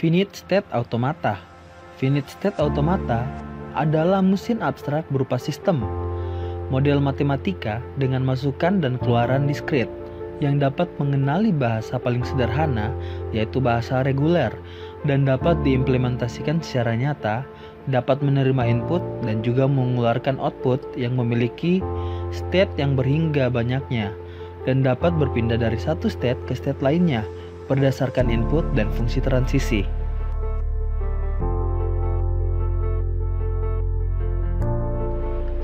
Finite State Automata. Finite State Automata adalah mesin abstrak berupa sistem, model matematika dengan masukan dan keluaran diskrit yang dapat mengenali bahasa paling sederhana, yaitu bahasa reguler, dan dapat diimplementasikan secara nyata, dapat menerima input dan juga mengeluarkan output yang memiliki state yang berhingga banyaknya, dan dapat berpindah dari satu state ke state lainnya berdasarkan input dan fungsi transisi.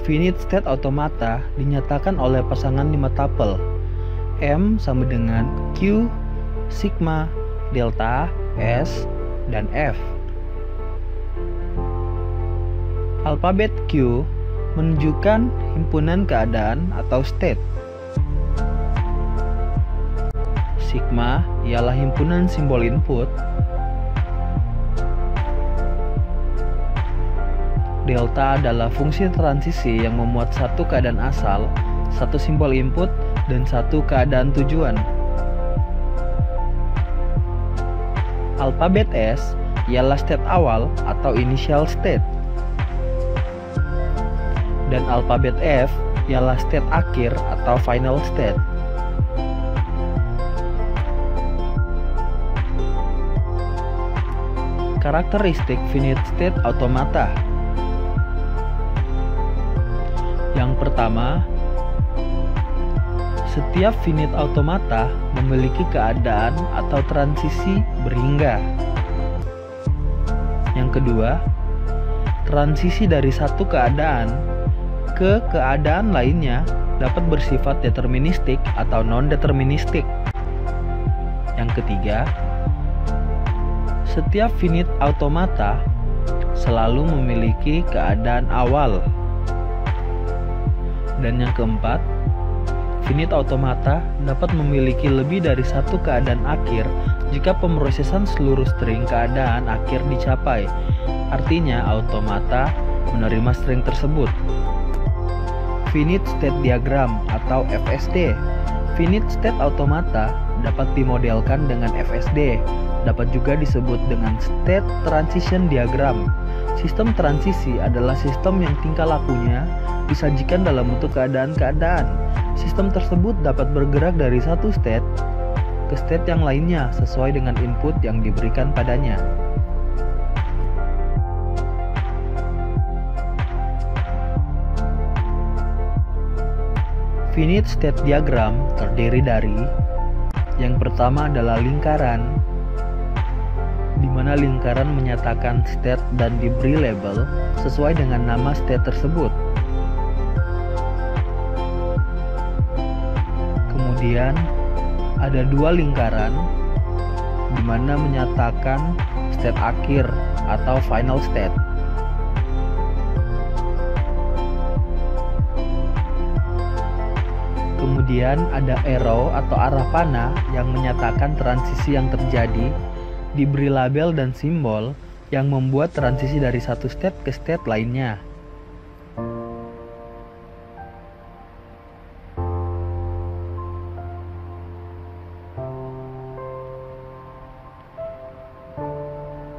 Finite State Automata dinyatakan oleh pasangan 5 tupel M sama dengan Q, Sigma, Delta, S, dan F. Alfabet Q menunjukkan himpunan keadaan atau state. Sigma ialah himpunan simbol input. Delta adalah fungsi transisi yang memuat satu keadaan asal, satu simbol input, dan satu keadaan tujuan. Alfabet S ialah state awal atau initial state. Dan alfabet F ialah state akhir atau final state. Karakteristik finite state automata. Yang pertama, setiap finite automata memiliki keadaan atau transisi berhingga. Yang kedua, transisi dari satu keadaan ke keadaan lainnya dapat bersifat deterministik atau non-deterministik. Yang ketiga, setiap finite automata selalu memiliki keadaan awal. Dan yang keempat, finite automata dapat memiliki lebih dari satu keadaan akhir jika pemrosesan seluruh string keadaan akhir dicapai. Artinya, automata menerima string tersebut. Finite State Diagram atau FSD. Finite State Automata dapat dimodelkan dengan FSD, dapat juga disebut dengan State Transition Diagram. Sistem transisi adalah sistem yang tingkah lakunya disajikan dalam bentuk keadaan-keadaan. Sistem tersebut dapat bergerak dari satu state ke state yang lainnya sesuai dengan input yang diberikan padanya. Finite State Diagram terdiri dari yang pertama adalah lingkaran, di mana lingkaran menyatakan state dan diberi label sesuai dengan nama state tersebut. Kemudian ada dua lingkaran, di mana menyatakan state akhir atau final state. Kemudian ada arrow atau arah panah yang menyatakan transisi yang terjadi, diberi label dan simbol yang membuat transisi dari satu state ke state lainnya.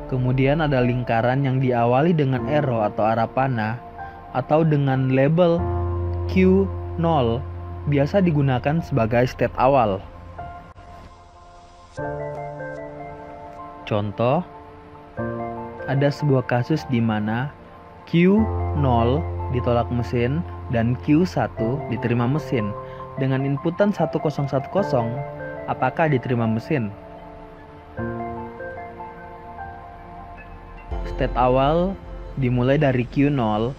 Kemudian ada lingkaran yang diawali dengan arrow atau arah panah atau dengan label Q0, biasa digunakan sebagai state awal. Contoh, ada sebuah kasus di mana Q0 ditolak mesin dan Q1 diterima mesin. Dengan inputan 1010, apakah diterima mesin? State awal dimulai dari Q0.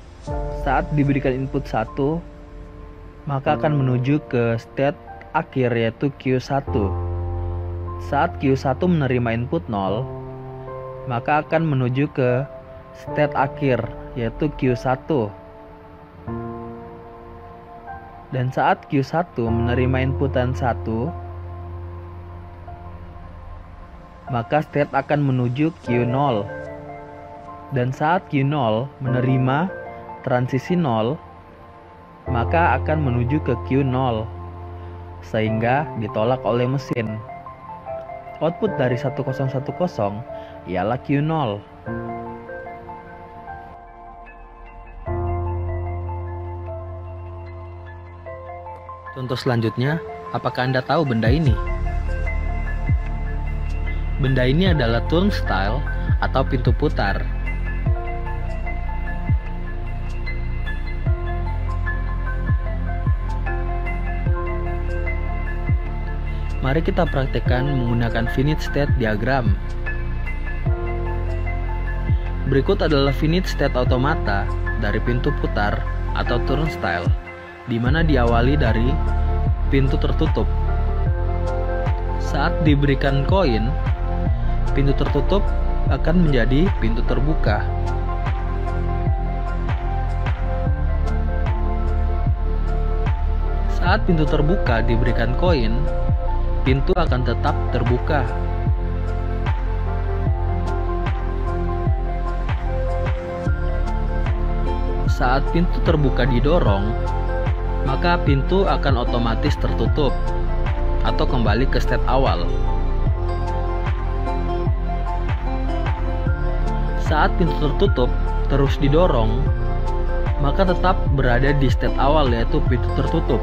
Saat diberikan input 1, maka akan menuju ke state akhir yaitu Q1. Saat Q1 menerima input 0, maka akan menuju ke state akhir yaitu Q1. Dan saat Q1 menerima inputan 1, maka state akan menuju Q0. Dan saat Q0 menerima transisi 0, maka akan menuju ke Q0, sehingga ditolak oleh mesin. Output dari 1010 ialah Q0. Contoh selanjutnya, apakah Anda tahu benda ini? Benda ini adalah turnstile atau pintu putar. Mari kita praktekkan menggunakan finite state diagram. Berikut adalah finite state automata dari pintu putar atau turnstile, di mana diawali dari pintu tertutup. Saat diberikan koin, pintu tertutup akan menjadi pintu terbuka. Saat pintu terbuka diberikan koin, pintu akan tetap terbuka. Saat pintu terbuka didorong, maka pintu akan otomatis tertutup atau kembali ke state awal. Saat pintu tertutup terus didorong, maka tetap berada di state awal, yaitu pintu tertutup.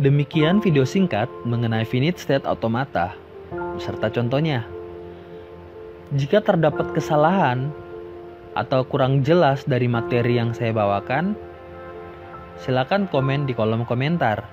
Demikian video singkat mengenai finite state automata beserta contohnya. Jika terdapat kesalahan atau kurang jelas dari materi yang saya bawakan, silakan komen di kolom komentar.